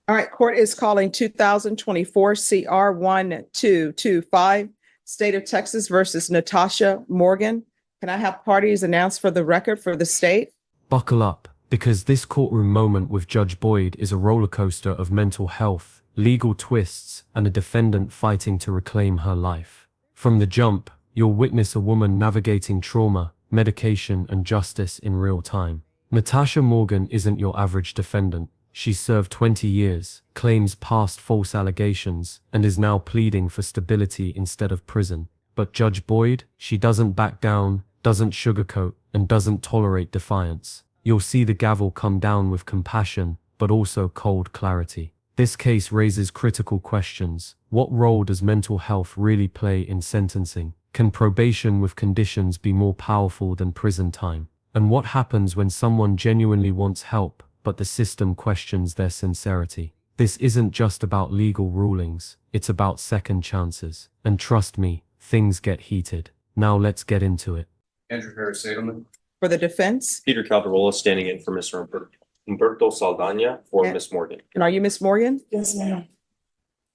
All right, court is calling 2024 CR 1225, State of Texas versus Natasha Morgan. Can I have parties announced for the record for the state? Buckle up, because this courtroom moment with Judge Boyd is a roller coaster of mental health, legal twists, and a defendant fighting to reclaim her life. From the jump, you'll witness a woman navigating trauma, medication, and justice in real time. Natasha Morgan isn't your average defendant. She served 20 years, claims past false allegations, and is now pleading for stability instead of prison. But Judge Boyd, she doesn't back down, doesn't sugarcoat, and doesn't tolerate defiance. You'll see the gavel come down with compassion, but also cold clarity. This case raises critical questions. What role does mental health really play in sentencing? Can probation with conditions be more powerful than prison time? And what happens when someone genuinely wants help, but the system questions their sincerity? This isn't just about legal rulings, it's about second chances. And trust me, things get heated. Now let's get into it. Andrew Harris Sadelman. For the defense? Peter Calderola standing in for Mr. Humberto Saldana for Yeah. Miss Morgan. And are you Miss Morgan? Yes, ma'am.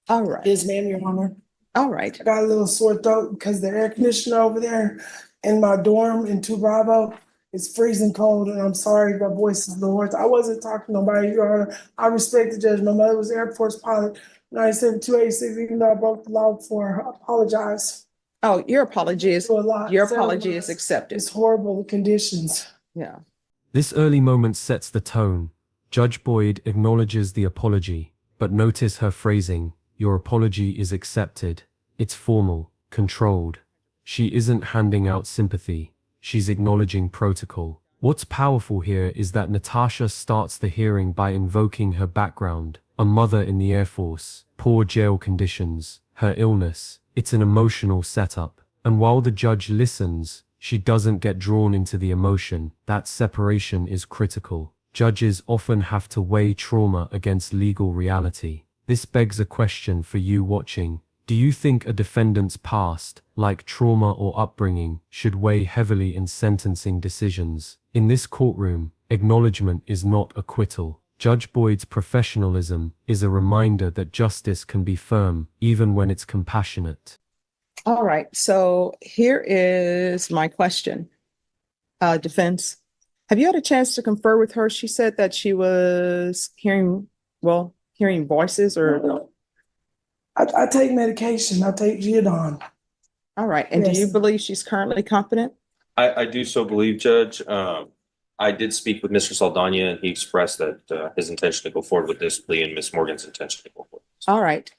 All right. Yes, ma'am, Your Honor. All right. I got a little sore throat because the air conditioner over there in my dorm in 2 Bravo is freezing cold, and I'm sorry, my voice is a little hoarse. I wasn't talking to nobody, Your Honor. I respect the judge. My mother was Air Force pilot, 97286, even though I broke the law before. I apologize. Oh, your apology is, For a lot. your Several apology months. is accepted. It's horrible conditions. Yeah. This early moment sets the tone. Judge Boyd acknowledges the apology, but notice her phrasing. Your apology is accepted. It's formal, controlled. She isn't handing out sympathy. She's acknowledging protocol. What's powerful here is that Natasha starts the hearing by invoking her background, a mother in the Air Force, poor jail conditions, her illness. It's an emotional setup. And while the judge listens, she doesn't get drawn into the emotion. That separation is critical. Judges often have to weigh trauma against legal reality. This begs a question for you watching. Do you think a defendant's past, like trauma or upbringing, should weigh heavily in sentencing decisions? In this courtroom, acknowledgement is not acquittal. Judge Boyd's professionalism is a reminder that justice can be firm, even when it's compassionate. All right. So here is my question. Defense, have you had a chance to confer with her? She said that she was hearing voices or. I take medication. I take Giodon. All right. And do you Yes. believe she's currently competent? I do so believe, Judge. I did speak with Mr. Saldana, and he expressed that his intention to go forward with this plea and Miss Morgan's intention to go forward. All right.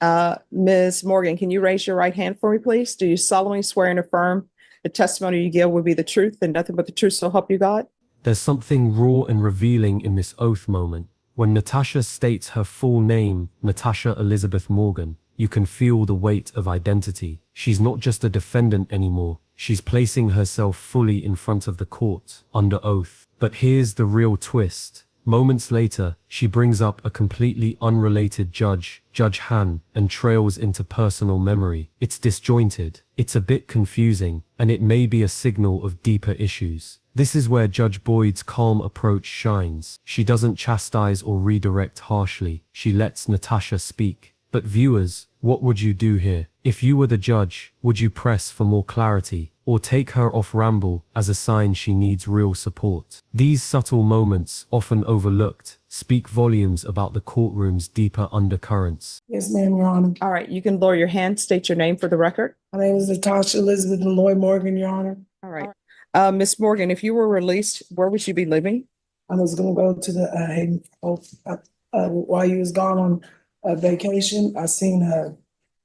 Ms. Morgan, can you raise your right hand for me, please? Do you solemnly swear and affirm the testimony you give will be the truth and nothing but the truth, so help you God? There's something raw and revealing in this oath moment. When Natasha states her full name, Natasha Elizabeth Morgan, you can feel the weight of identity. She's not just a defendant anymore. She's placing herself fully in front of the court, under oath. But here's the real twist. Moments later, she brings up a completely unrelated judge, Judge Han, and trails into personal memory. It's disjointed, it's a bit confusing, and it may be a signal of deeper issues. This is where Judge Boyd's calm approach shines. She doesn't chastise or redirect harshly. She lets Natasha speak. But viewers, what would you do here? If you were the judge, would you press for more clarity, or take her off ramble as a sign she needs real support? These subtle moments, often overlooked, speak volumes about the courtroom's deeper undercurrents. Yes, ma'am, Your Honor. All right. You can lower your hand, state your name for the record. My name is Natasha Elizabeth Malloy Morgan, Your Honor. All right. Ms. Morgan, if you were released, where would you be living? I was gonna go to the Hayden, while you was gone on vacation. I seen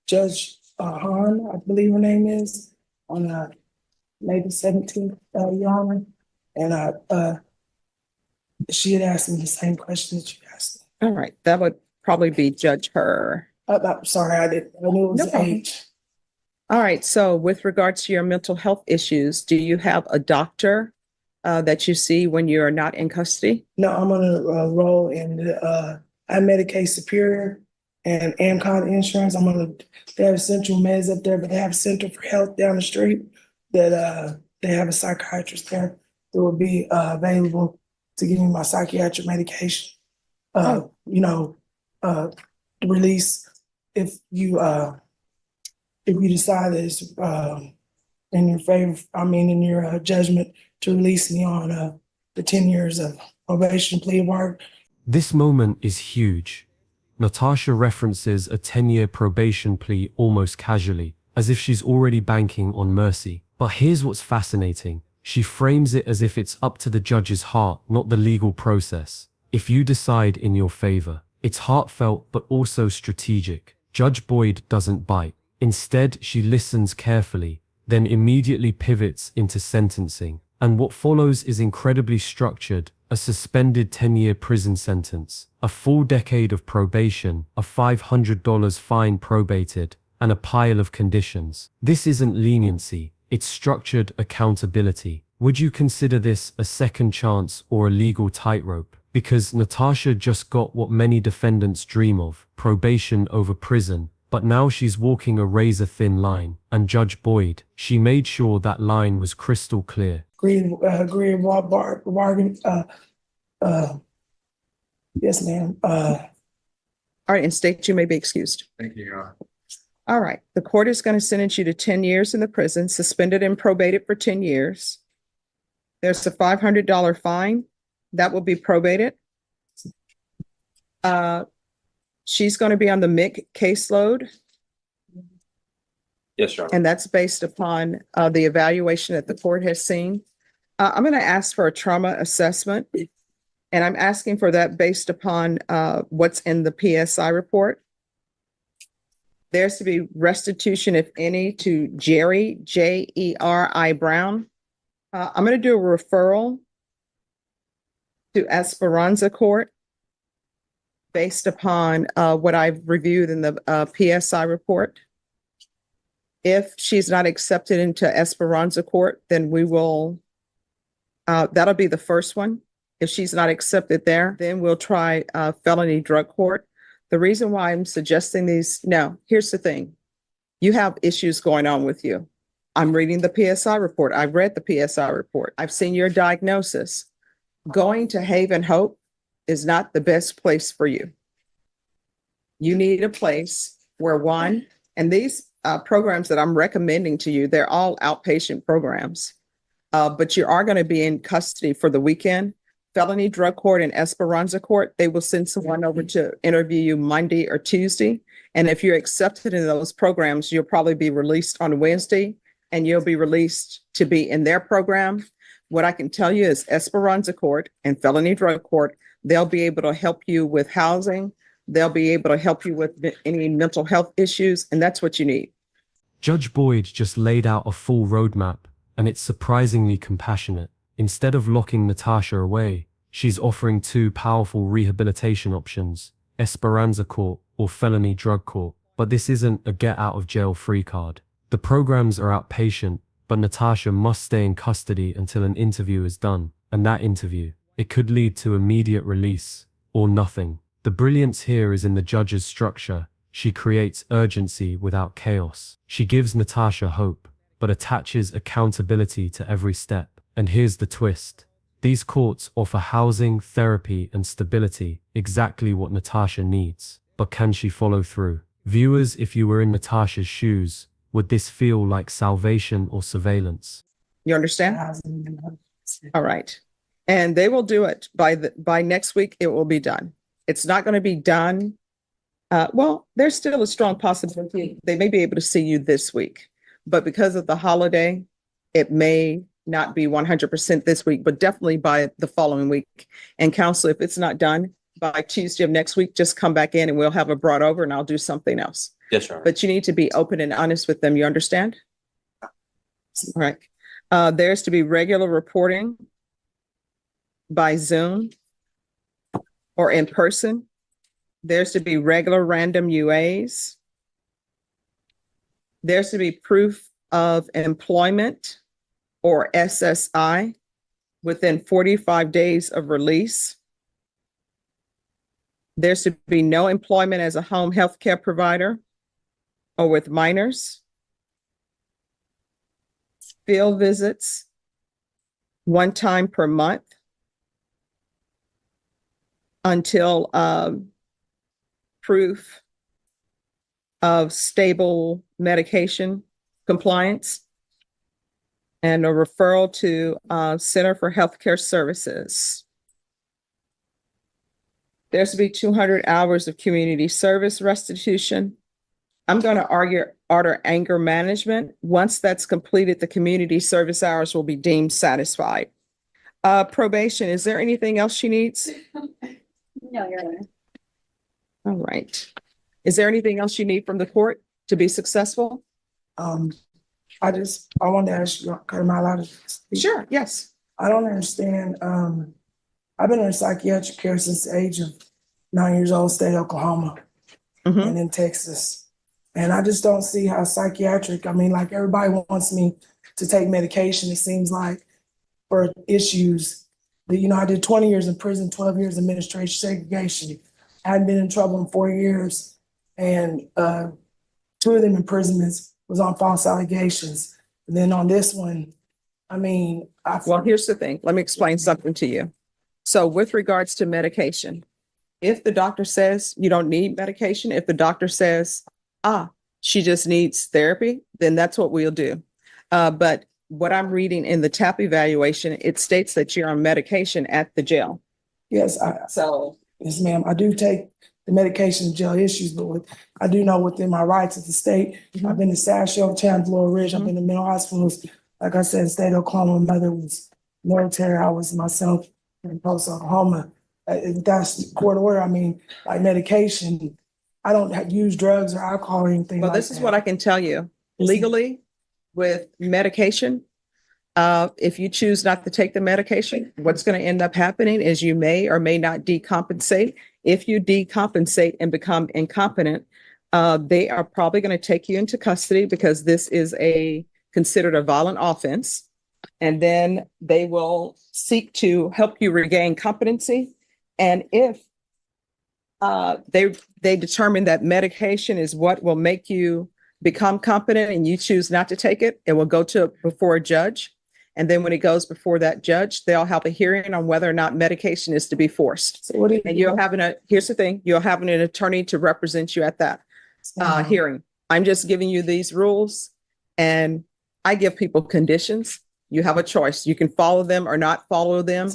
Judge Han, I believe her name is, on May the 17th, Your Honor. And she had asked me the same question that you asked me. All right. That would probably be Judge Her. I'm sorry, I knew it was No problem. age. All right. So with regards to your mental health issues, do you have a doctor that you see when you're not in custody? No, I'm gonna roll in I Medicaid Superior and Amcon Insurance. They have Central Meds up there, but they have Center for Health down the street that they have a psychiatrist there that will be available to give me my psychiatric medication. You know, release if you decide that it's in your favor, in your judgment to release me on the 10 years of probation plea bargain. This moment is huge. Natasha references a 10-year probation plea almost casually, as if she's already banking on mercy. But here's what's fascinating. She frames it as if it's up to the judge's heart, not the legal process. If you decide in your favor, it's heartfelt but also strategic. Judge Boyd doesn't bite. Instead, she listens carefully, then immediately pivots into sentencing. And what follows is incredibly structured: a suspended 10-year prison sentence, a full decade of probation, a $500 fine probated, and a pile of conditions. This isn't leniency, it's structured accountability. Would you consider this a second chance or a legal tightrope? Because Natasha just got what many defendants dream of: probation over prison. But now she's walking a razor-thin line, and Judge Boyd, she made sure that line was crystal clear. Agreeable bargain. Yes, ma'am. All right, and state you may be excused. Thank you, Your Honor. All right, the court is going to sentence you to 10 years in the prison, suspended and probated for 10 years. There's a $500 fine that will be probated. She's going to be on the MIC caseload, Yes, Your Honor. and that's based upon the evaluation that the court has seen. I'm going to ask for a trauma assessment, and I'm asking for that based upon what's in the PSI report. There's to be restitution, if any, to Jerry, Jeri Brown. I'm going to do a referral to Esperanza Court based upon what I've reviewed in the PSI report. If she's not accepted into Esperanza Court, then we will, that'll be the first one. If she's not accepted there, then we'll try felony drug court. The reason why I'm suggesting these, now, here's the thing. You have issues going on with you. I'm reading the PSI report. I've read the PSI report. I've seen your diagnosis. Going to Haven Hope is not the best place for you. You need a place where and these programs that I'm recommending to you, they're all outpatient programs, but you are going to be in custody for the weekend. Felony drug court and Esperanza Court, they will send someone over to interview you Monday or Tuesday. And if you're accepted in those programs, you'll probably be released on Wednesday, and you'll be released to be in their program. What I can tell you is Esperanza Court and Felony Drug Court, they'll be able to help you with housing. They'll be able to help you with any mental health issues, and that's what you need. Judge Boyd just laid out a full roadmap, and it's surprisingly compassionate. Instead of locking Natasha away, she's offering two powerful rehabilitation options: Esperanza Court or Felony Drug Court. But this isn't a get-out-of-jail-free card. The programs are outpatient, but Natasha must stay in custody until an interview is done. And that interview, it could lead to immediate release or nothing. The brilliance here is in the judge's structure. She creates urgency without chaos. She gives Natasha hope, but attaches accountability to every step. And here's the twist. These courts offer housing, therapy, and stability, exactly what Natasha needs. But can she follow through? Viewers, if you were in Natasha's shoes, would this feel like salvation or surveillance? You understand? All right. And they will do it by next week. It will be done. It's not going to be done. Well, there's still a strong possibility they may be able to see you this week, but because of the holiday, it may not be 100% this week, but definitely by the following week. And counsel, if it's not done by Tuesday of next week, just come back in and we'll have it brought over and I'll do something else. Yes, Your Honor. But you need to be open and honest with them. You understand? All right. There's to be regular reporting by Zoom or in person. There's to be regular random UAs. There's to be proof of employment or SSI within 45 days of release. There's to be no employment as a home health care provider or with minors. Field visits, one time per month until proof of stable medication compliance, and a referral to Center for Healthcare Services. There's to be 200 hours of community service restitution. I'm going to order anger management. Once that's completed, the community service hours will be deemed satisfied. Probation, is there anything else she needs? No, Your Honor. All right. Is there anything else you need from the court to be successful? I wanted to ask you, am I allowed to speak? Sure, yes. I don't understand. I've been in psychiatric care since the age of 9 years old, state of Oklahoma Mhm. and in Texas. And I just don't see how psychiatric, I mean, like everybody wants me to take medication, it seems like, for issues. But, I did 20 years in prison, 12 years administration segregation. I hadn't been in trouble in 4 years. And 2 of them imprisonments was on false allegations. And then on this one, Well, here's the thing. Let me explain something to you. So with regards to medication, if the doctor says you don't need medication, if the doctor says, she just needs therapy, then that's what we'll do. But what I'm reading in the TAP evaluation, it states that you're on medication at the jail. yes, yes, ma'am. I do take the medication jail issues, but I do know within my rights as the state, I've been to Sasho, Chandler, Laurel Ridge, I've been to mental hospitals. Like I said, state of Oklahoma, my mother was military. I was myself in post Oklahoma. That's court order. Like medication, I don't use drugs or alcohol or anything Well, like this is that. what I can tell you. Legally, with medication, if you choose not to take the medication, what's going to end up happening is you may or may not decompensate. If you decompensate and become incompetent, they are probably going to take you into custody because this is considered a violent offense. And then they will seek to help you regain competency. And if they determine that medication is what will make you become competent and you choose not to take it, it will go before a judge. And then when it goes before that judge, they'll have a hearing on whether or not medication is to be forced. So what do you And here's the thing, you'll have an attorney to represent you at that hearing. I'm just giving you these rules and I give people conditions. You have a choice. You can follow them or not follow them.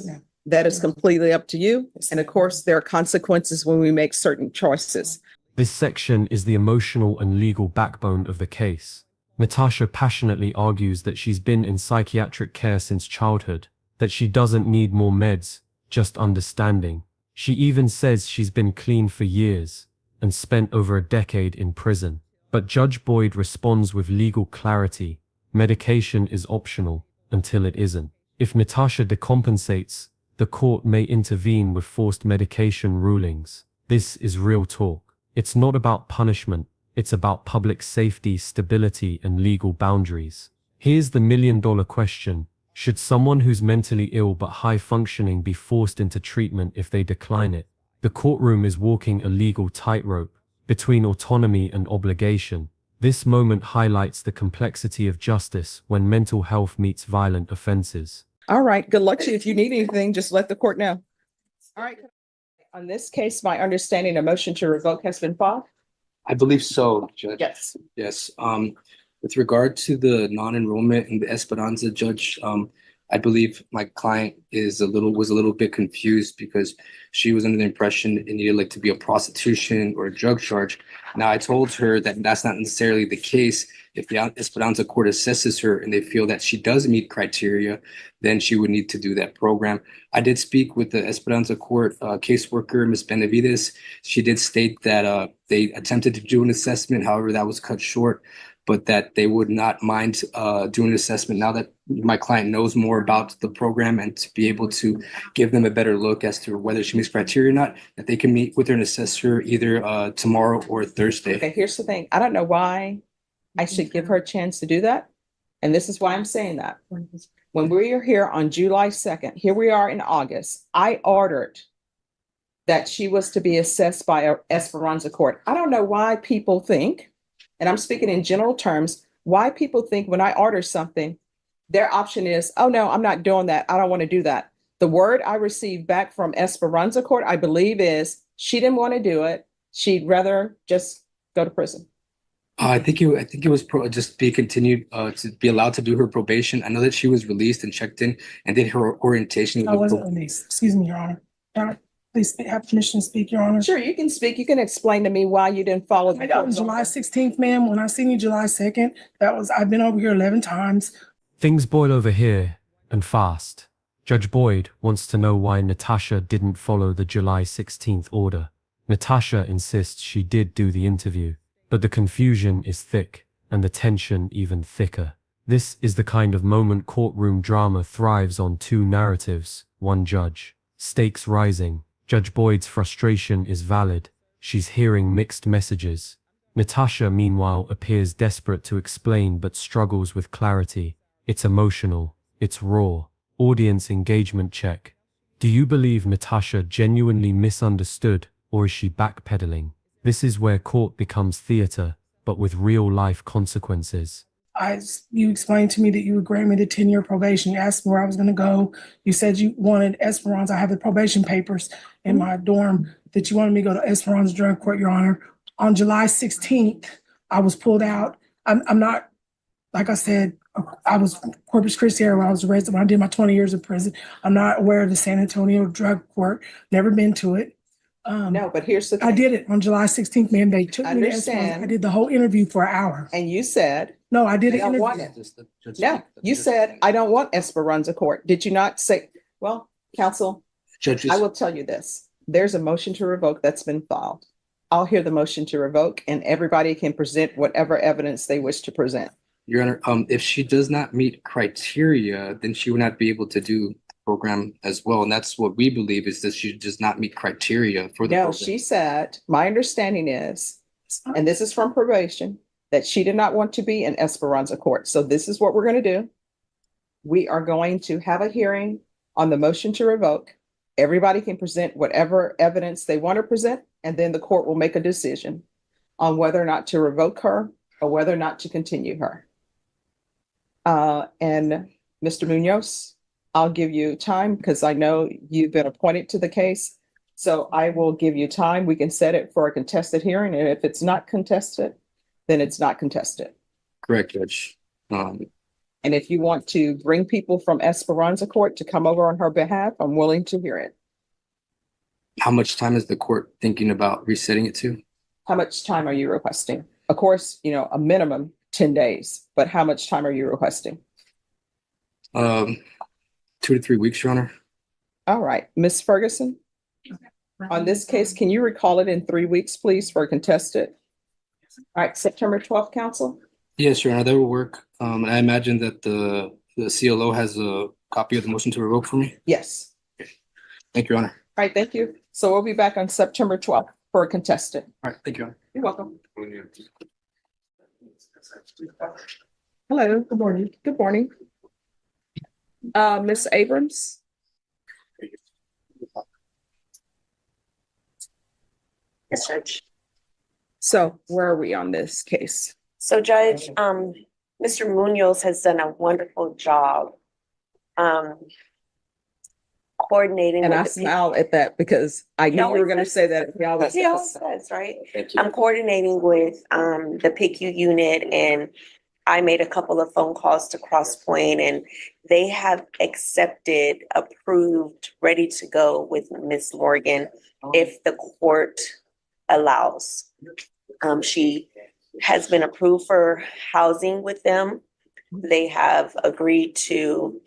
That is completely up to you. And of course, there are consequences when we make certain choices. This section is the emotional and legal backbone of the case. Natasha passionately argues that she's been in psychiatric care since childhood, that she doesn't need more meds, just understanding. She even says she's been clean for years and spent over a decade in prison. But Judge Boyd responds with legal clarity. Medication is optional until it isn't. If Natasha decompensates, the court may intervene with forced medication rulings. This is real talk. It's not about punishment. It's about public safety, stability, and legal boundaries. Here's the million-dollar question. Should someone who's mentally ill but high-functioning be forced into treatment if they decline it? The courtroom is walking a legal tightrope between autonomy and obligation. This moment highlights the complexity of justice when mental health meets violent offenses. All right, good luck to you. If you need anything, just let the court know. All right. On this case, my understanding, a motion to revoke has been filed. I believe so, Judge. Yes. Yes. With regard to the non-enrollment in the Esperanza, Judge, I believe my client was a little bit confused because she was under the impression it needed to be a prostitution or a drug charge. Now I told her that that's not necessarily the case. If the Esperanza court assesses her and they feel that she does meet criteria, then she would need to do that program. I did speak with the Esperanza court caseworker, Ms. Benavides. She did state that they attempted to do an assessment, however, that was cut short, but that they would not mind doing an assessment now that my client knows more about the program and to be able to give them a better look as to whether she meets criteria or not, that they can meet with her and assess her either tomorrow or Thursday. Okay, here's the thing. I don't know why I should give her a chance to do that. And this is why I'm saying that. When we were here on July 2nd, here we are in August, I ordered that she was to be assessed by a Esperanza court. I don't know why people think, and I'm speaking in general terms, why people think when I order something, their option is, oh no, I'm not doing that. I don't want to do that. The word I received back from Esperanza court, I believe, is she didn't want to do it. She'd rather just go to prison. I think it was just be continued to be allowed to do her probation. I know that she was released and checked in and did her orientation. I wasn't released. Excuse me, Your Honor. Can I please have permission to speak, Your Honor? Sure, you can speak. You can explain to me why you didn't follow. I got on July 16th, ma'am. When I seen you July 2nd, I've been over here 11 times. Things boil over here, and fast. Judge Boyd wants to know why Natasha didn't follow the July 16th order. Natasha insists she did do the interview, but the confusion is thick, and the tension even thicker. This is the kind of moment courtroom drama thrives on two narratives, one judge. Stakes rising. Judge Boyd's frustration is valid. She's hearing mixed messages. Natasha, meanwhile, appears desperate to explain but struggles with clarity. It's emotional. It's raw. Audience engagement check. Do you believe Natasha genuinely misunderstood, or is she backpedaling? This is where court becomes theater, but with real-life consequences. You explained to me that you would grant me the 10-year probation. You asked me where I was going to go. You said you wanted Esperanza. I have the probation papers in my dorm that you wanted me to go to Esperanza Drug Court, Your Honor. On July 16th, I was pulled out. I'm not, like I said, I was Corpus Christi area when I was arrested, when I did my 20 years of prison. I'm not aware of the San Antonio Drug Court. Never been to it. No, but here's the thing. I did it on July 16th, ma'am. They took me to Esperanza. Understand. I did the whole interview for an hour. And you said, No, I did I an don't interview. want it. No, you said, I don't want Esperanza Court. Did you not say, well, counsel, Judges, I will tell you this. There's a motion to revoke that's been filed. I'll hear the motion to revoke and everybody can present whatever evidence they wish to present. Your Honor, if she does not meet criteria, then she would not be able to do the program as well. And that's what we believe, is that she does not meet criteria for the No, program. she said, my understanding is, and this is from probation, that she did not want to be in Esperanza Court. So this is what we're going to do. We are going to have a hearing on the motion to revoke. Everybody can present whatever evidence they want to present, and then the court will make a decision on whether or not to revoke her or whether or not to continue her. And Mr. Munoz, I'll give you time because I know you've been appointed to the case. So I will give you time. We can set it for a contested hearing. And if it's not contested, then it's not contested. Correct, Judge. And if you want to bring people from Esperanza Court to come over on her behalf, I'm willing to hear it. How much time is the court thinking about resetting it to? How much time are you requesting? Of course, you know, a minimum 10 days, but how much time are you requesting? 2 to 3 weeks, Your Honor. All right, Ms. Ferguson, on this case, can you recall it in 3 weeks, please, for a contested? All right, September 12th, counsel? Yes, Your Honor, that will work. And I imagine that the CLO has a copy of the motion to revoke for me. Yes. Thank you, Your Honor. All right, thank you. So we'll be back on September 12th for a contested. All right, thank you, Your Honor. You're welcome. Hello, good morning. Good morning. Ms. Abrams? Yes, Judge. So where are we on this case? So Judge, Mr. Munoz has done a wonderful job coordinating. And with I the smile at that because I knew you were always going to does. say that. He always He always does. does, right? Thank you. I'm coordinating with the PICU unit, and I made a couple of phone calls to Crosspoint, and they have accepted, approved, ready to go with Ms. Morgan if the court allows. She has been approved for housing with them. They have agreed to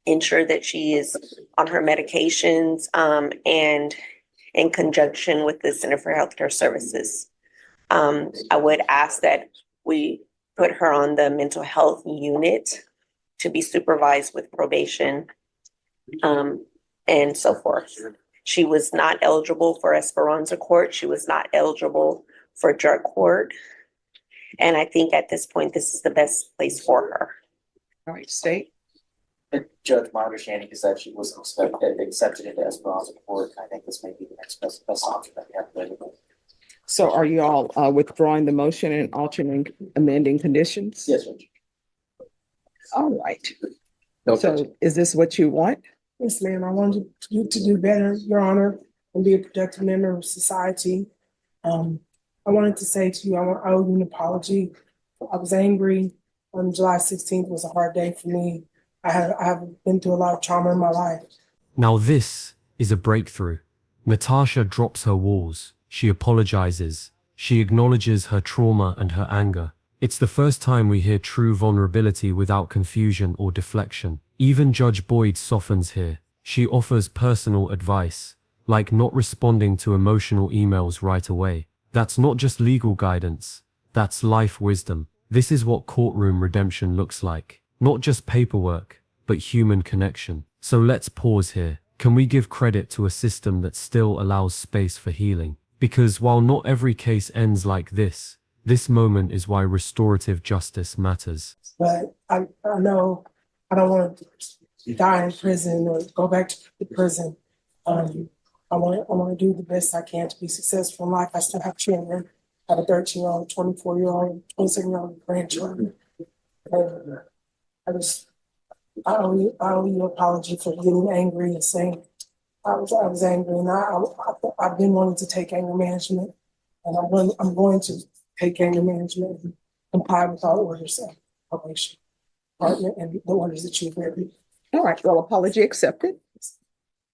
ensure that she is on her medications and in conjunction with the Center for Healthcare Services. I would ask that we put her on the mental health unit to be supervised with probation and so forth. She was not eligible for Esperanza Court. She was not eligible for drug court. And I think at this point, this is the best place for her. All right, state. Judge, my understanding is that she was accepted into Esperanza Court. I think this may be the next best option that we have available. So are you all withdrawing the motion and alternating amending conditions? Yes, Judge. All right. No, So is this what you want? Yes, ma'am. I wanted you to do better, Your Honor, and be a productive member of society. I wanted to say to you, I owe you an apology. I was angry. July 16th was a hard day for me. I have been through a lot of trauma in my life. Now this is a breakthrough. Natasha drops her walls. She apologizes. She acknowledges her trauma and her anger. It's the first time we hear true vulnerability without confusion or deflection. Even Judge Boyd softens here. She offers personal advice, like not responding to emotional emails right away. That's not just legal guidance. That's life wisdom. This is what courtroom redemption looks like. Not just paperwork, but human connection. So let's pause here. Can we give credit to a system that still allows space for healing? Because while not every case ends like this moment is why restorative justice matters. But I know I don't want to die in prison or go back to the prison. I want to do the best I can to be successful in life. I still have children. I have a 13-year-old, 24-year-old, 27-year-old grandchildren. And I owe you an apology for getting angry and saying I was angry, and I've been wanting to take anger management, and I'm going to take anger management and comply with all orders of probation department and the orders that you've written. All right, well, apology accepted.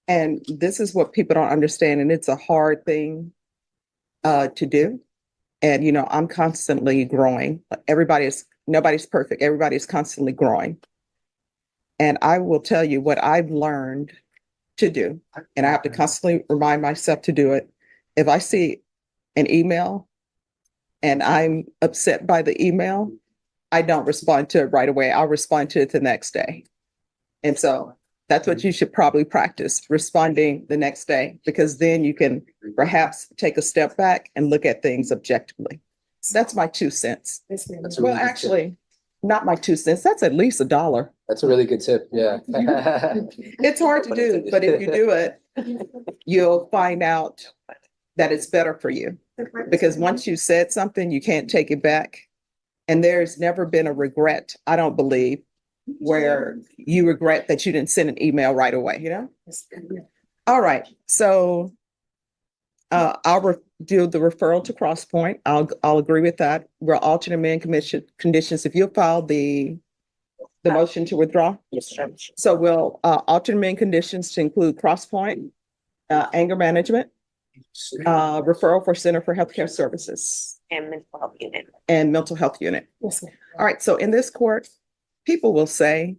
And this is what people don't understand, and it's a hard thing to do. And, you know, I'm constantly growing. Nobody's perfect. Everybody's constantly growing. And I will tell you what I've learned to do, and I have to constantly remind myself to do it. If I see an email and I'm upset by the email, I don't respond to it right away. I'll respond to it the next day. And so that's what you should probably practice, responding the next day, because then you can perhaps take a step back and look at things objectively. That's my 2 cents. That's a really Well, good tip. actually, not my 2 cents. That's at least $1. That's a really good tip. Yeah. It's hard to do, but if you do it, you'll find out that it's better for you. Because once you said something, you can't take it back. And there's never been a regret, I don't believe, where you regret that you didn't send an email right away, you know? All right, so I'll do the referral to Crosspoint. I'll agree with that. We're alternate man conditions. If you'll file the motion to withdraw. Yes, Judge. So we'll alternate man conditions to include Crosspoint, anger management, referral for Center for Healthcare Services, And mental health unit. and mental health unit. Yes, ma'am. All right, so in this court, people will say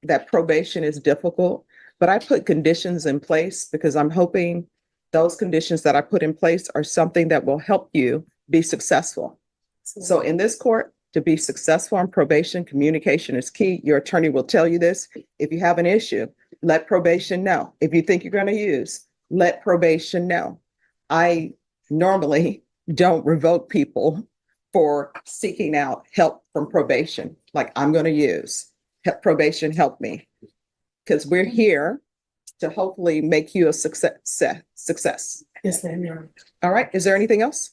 that probation is difficult, but I put conditions in place because I'm hoping those conditions that I put in place are something that will help you be successful. So in this court, to be successful on probation, communication is key. Your attorney will tell you this. If you have an issue, let probation know. If you think you're going to use, let probation know. I normally don't revoke people for seeking out help from probation. Like, I'm going to use probation, help me. Because we're here to hopefully make you a success. Yes, ma'am. Your Honor. All right. Is there anything else?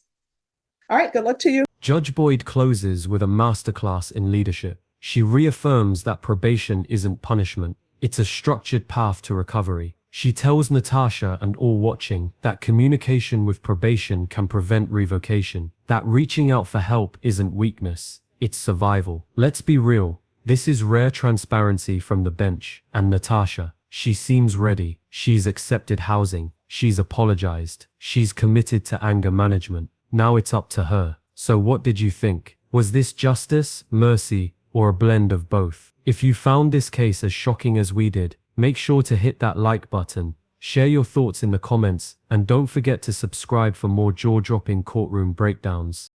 All right. Good luck to you. Judge Boyd closes with a masterclass in leadership. She reaffirms that probation isn't punishment. It's a structured path to recovery. She tells Natasha and all watching that communication with probation can prevent revocation, that reaching out for help isn't weakness, it's survival. Let's be real. This is rare transparency from the bench. And Natasha, she seems ready. She's accepted housing. She's apologized. She's committed to anger management. Now it's up to her. So what did you think? Was this justice, mercy, or a blend of both? If you found this case as shocking as we did, make sure to hit that like button, share your thoughts in the comments, and don't forget to subscribe for more jaw-dropping courtroom breakdowns.